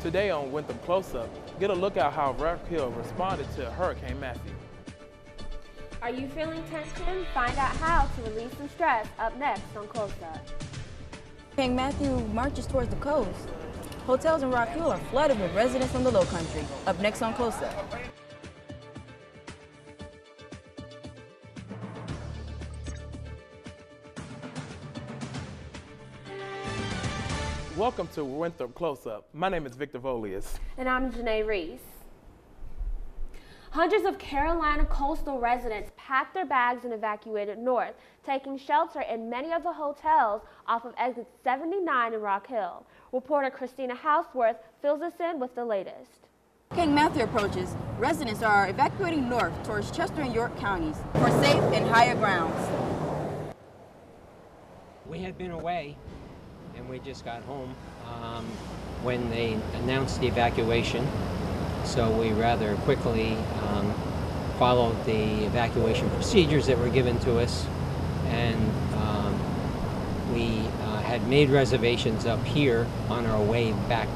Today on Winthrop Close Up, get a look at how Rock Hill responded to Hurricane Matthew. Are you feeling tension? Find out how to release some stress up next on Close Up. Hurricane Matthew marches towards the coast. Hotels in Rock Hill are flooded with residents from the Low Country. Up next on Close Up. Welcome to Winthrop Close Up. My name is Victor Volius. And I'm Janae Reese. Hundreds of Carolina coastal residents packed their bags and evacuated north, taking shelter in many of the hotels off of exit 79 in Rock Hill. Reporter Christina Houseworth fills us in with the latest. Hurricane Matthew approaches. Residents are evacuating north towards Chester and York counties for safe and higher grounds. We had been away and we just got home when they announced the evacuation. So we rather quickly followed the evacuation procedures that were given to us, and we had made reservations up here on our way back.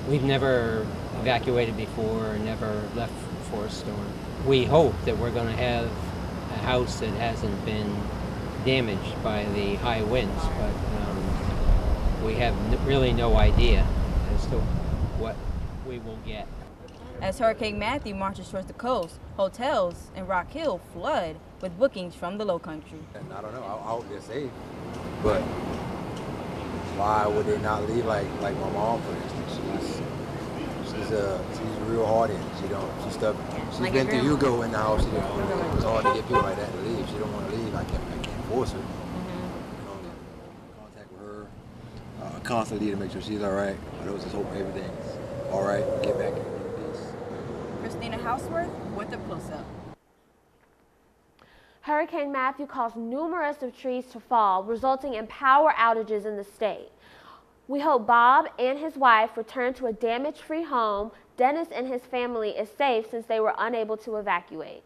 We've never evacuated before, never left for a storm. We hope that we're going to have a house that hasn't been damaged by the high winds, but we have really no idea as to what we will get. As Hurricane Matthew marches towards the coast, hotels in Rock Hill flood with bookings from the Low Country. And I don't know, I hope they're safe, but why would they not leave like my mom, for instance? She's real hard-headed. She's stuck. She's like been through Hugo in the house. It's hard to get people like that to leave. She don't want to leave. I can't force her. Contact with her constantly to make sure she's all right. But I just hope everything's all right. Get back in peace. Christina Houseworth, Winthrop Close Up. Hurricane Matthew caused numerous of trees to fall, resulting in power outages in the state. We hope Bob and his wife return to a damage-free home. Dennis and his family is safe since they were unable to evacuate.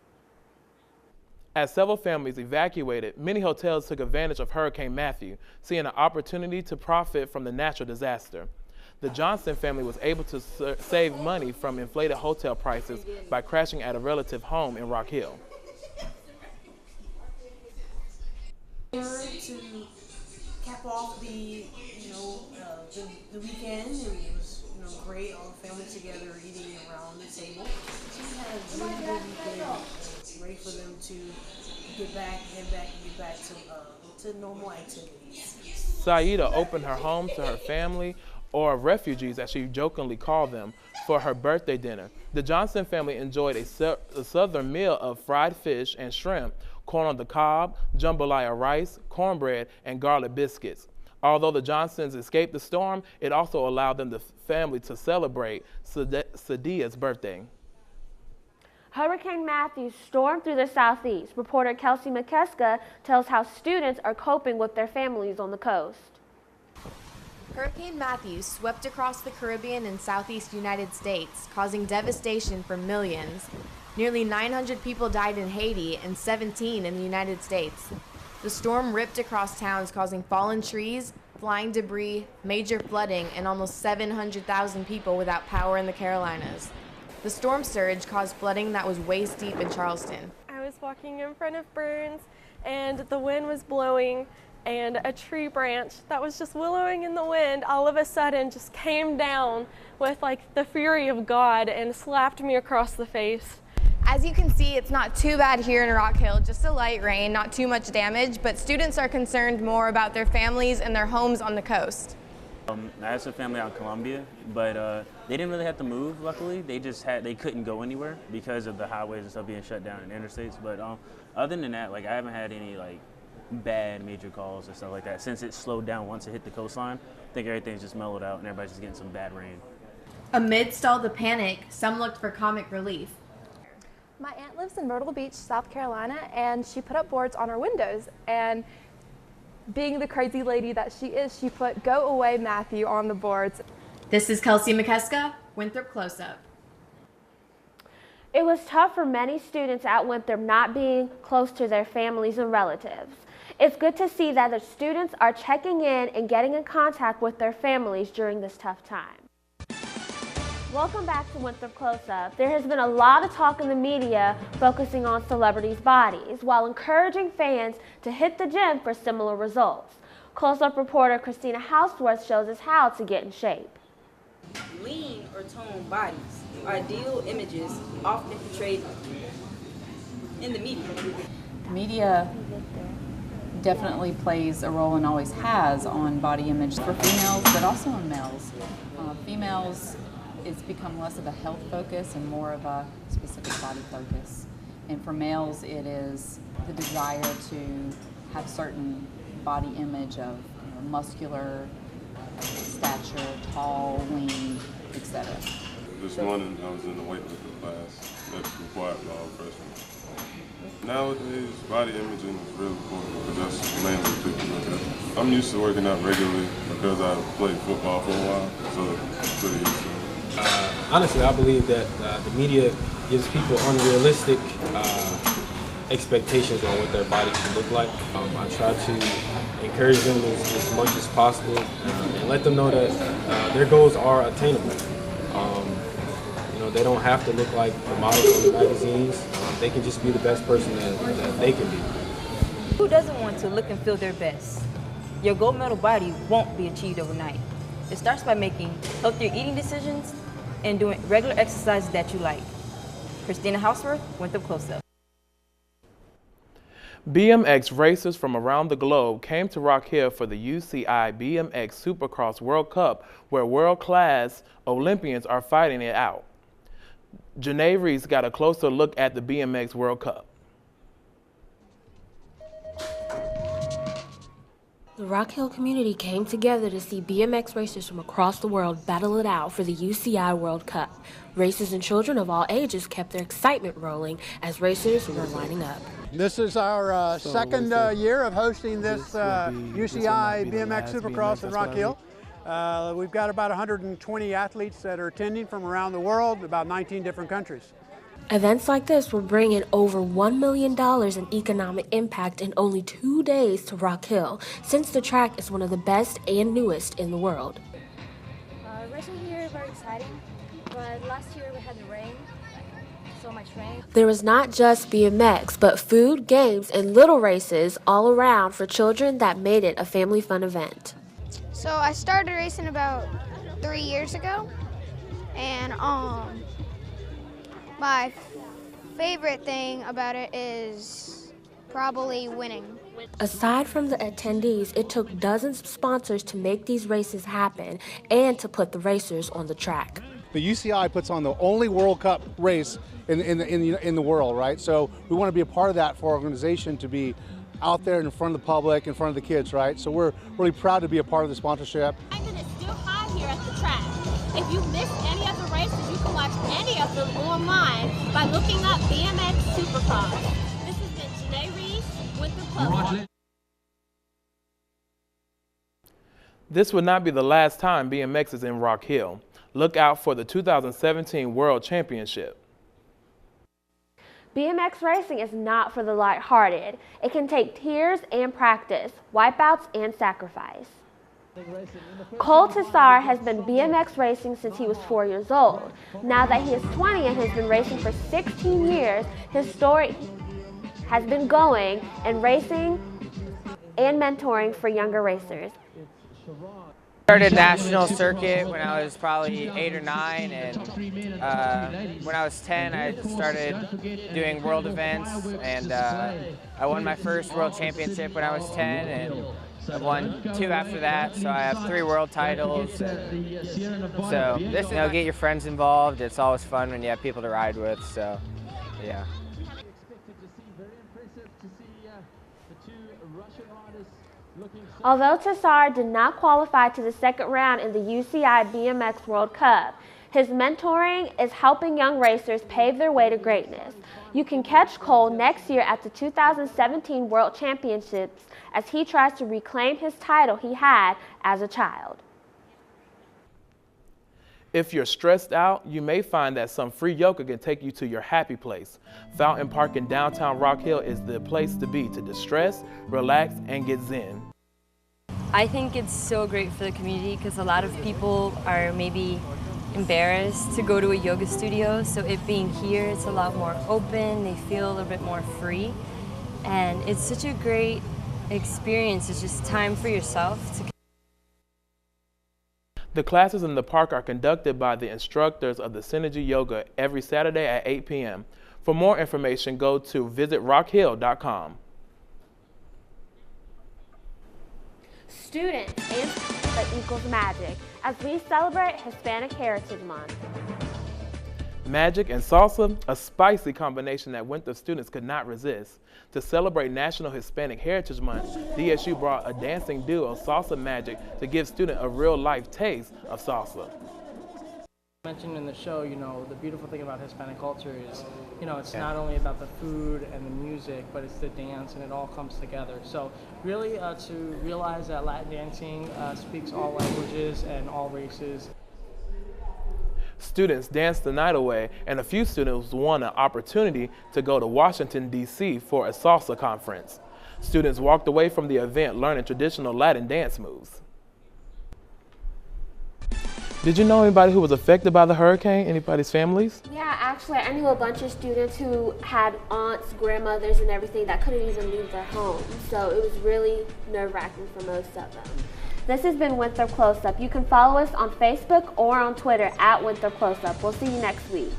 As several families evacuated, many hotels took advantage of Hurricane Matthew, seeing an opportunity to profit from the natural disaster. The Johnson family was able to save money from inflated hotel prices by crashing at a relative home in Rock Hill. To cap off the weekend, and it was great, all the family together eating around the table. So we had a really good weekend, ready for them to get back to normal activities. Saida opened her home to her family, or refugees as she jokingly called them, for her birthday dinner. The Johnson family enjoyed a southern meal of fried fish and shrimp, corn on the cob, jambalaya rice, cornbread, and garlic biscuits. Although the Johnsons escaped the storm, it also allowed the family to celebrate Sadia's birthday. Hurricane Matthew stormed through the southeast. Reporter Kelsey McKeska tells how students are coping with their families on the coast. Hurricane Matthew swept across the Caribbean and southeast United States, causing devastation for millions. Nearly 900 people died in Haiti and 17 in the United States. The storm ripped across towns, causing fallen trees, flying debris, major flooding, and almost 700,000 people without power in the Carolinas. The storm surge caused flooding that was waist deep in Charleston. I was walking in front of Burns, and the wind was blowing, and a tree branch that was just willowing in the wind all of a sudden just came down with like the fury of God and slapped me across the face. As you can see, it's not too bad here in Rock Hill, just a light rain, not too much damage, but students are concerned more about their families and their homes on the coast. I have some family out in Columbia, but they didn't really have to move, luckily. They couldn't go anywhere because of the highways and stuff being shut down in interstates. But other than that, I haven't had any bad major calls or stuff like that. Since it slowed down once it hit the coastline, I think everything's just mellowed out and everybody's just getting some bad rain. Amidst all the panic, some looked for comic relief. My aunt lives in Myrtle Beach, South Carolina, and she put up boards on her windows. And being the crazy lady that she is, she put "Go Away Matthew" on the boards. This is Kelsey McKeska, Winthrop Close Up. It was tough for many students at Winthrop not being close to their families and relatives. It's good to see that the students are checking in and getting in contact with their families during this tough time. Welcome back to Winthrop Close Up. There has been a lot of talk in the media focusing on celebrities' bodies, while encouraging fans to hit the gym for similar results. Close Up reporter Christina Houseworth shows us how to get in shape. Lean or toned bodies are ideal images often portrayed in the media. Media definitely plays a role and always has on body image for females, but also in males. Females, it's become less of a health focus and more of a specific body focus. And for males, it is the desire to have certain body image of muscular stature, tall, lean, etc. This morning I was in the weightlifting class that's required by all freshmen. Nowadays, body imaging is really important because that's mainly what people look at. I'm used to working out regularly because I played football for a while, so I'm pretty used to it. Honestly, I believe that the media gives people unrealistic expectations on what their body should look like. I try to encourage them as much as possible and let them know that their goals are attainable. They don't have to look like the models in the magazines. They can just be the best person that they can be. Who doesn't want to look and feel their best? Your gold medal body won't be achieved overnight. It starts by making healthier eating decisions and doing regular exercises that you like. Christina Houseworth, Winthrop Close Up. BMX racers from around the globe came to Rock Hill for the UCI BMX Supercross World Cup, where world-class Olympians are fighting it out. Janae Reese got a closer look at the BMX World Cup. The Rock Hill community came together to see BMX racers from across the world battle it out for the UCI World Cup. Racers and children of all ages kept their excitement rolling as racers were lining up. This is our second year of hosting this UCI BMX Supercross in Rock Hill. We've got about 120 athletes that are attending from around the world, about 19 different countries. Events like this will bring in over $1 million in economic impact in only 2 days to Rock Hill, since the track is one of the best and newest in the world. Racing here is very exciting, but last year we had the rain, so much rain. There was not just BMX, but food, games, and little races all around for children that made it a family fun event. So I started racing about 3 years ago, and my favorite thing about it is probably winning. Aside from the attendees, it took dozens of sponsors to make these races happen and to put the racers on the track. The UCI puts on the only World Cup race in the world, right? So we want to be a part of that for our organization to be out there in front of the public, in front of the kids, right? So we're really proud to be a part of the sponsorship. It's still hot here at the track. If you missed any of the races, you can watch any of them online by looking up BMX Supercross. This has been Janae Reese with the Close. This would not be the last time BMX is in Rock Hill. Look out for the 2017 World Championship. BMX racing is not for the lighthearted. It can take tears and practice, wipeouts and sacrifice. Cole Tessar has been BMX racing since he was 4 years old. Now that he is 20 and has been racing for 16 years, his story has been going and racing and mentoring for younger racers. Started national circuit when I was probably 8 or 9, and when I was 10 I started doing world events, and I won my first world championship when I was 10, and I won 2 after that, so I have 3 world titles. So this, get your friends involved. It's always fun when you have people to ride with, so yeah. Although Tessar did not qualify to the second round in the UCI BMX World Cup, his mentoring is helping young racers pave their way to greatness. You can catch Cole next year at the 2017 World Championships as he tries to reclaim his title he had as a child. If you're stressed out, you may find that some free yoga can take you to your happy place. Fountain Park in downtown Rock Hill is the place to be to distress, relax, and get zen. I think it's so great for the community because a lot of people are maybe embarrassed to go to a yoga studio, so it being here, it's a lot more open, they feel a little bit more free, and it's such a great experience. It's just time for yourself to. The classes in the park are conducted by the instructors of the Synergy Yoga every Saturday at 8 p.m. For more information, go to visitrockhill.com. Students and that equals magic as we celebrate Hispanic Heritage Month. Magic and salsa, a spicy combination that Winthrop students could not resist. To celebrate National Hispanic Heritage Month, DSU brought a dancing duo, Salsa Magic, to give students a real-life taste of salsa. Mentioned in the show, the beautiful thing about Hispanic culture is, it's not only about the food and the music, but it's the dance, and it all comes together. So really to realize that Latin dancing speaks all languages and all races. Students danced the night away, and a few students won an opportunity to go to Washington, D.C. for a salsa conference. Students walked away from the event learning traditional Latin dance moves. Did you know anybody who was affected by the hurricane? Anybody's families? Yeah, actually, I knew a bunch of students who had aunts, grandmothers, and everything that couldn't even leave their homes. So it was really nerve-wracking for most of them. This has been Winthrop Close Up. You can follow us on Facebook or on Twitter at Winthrop Close Up. We'll see you next week.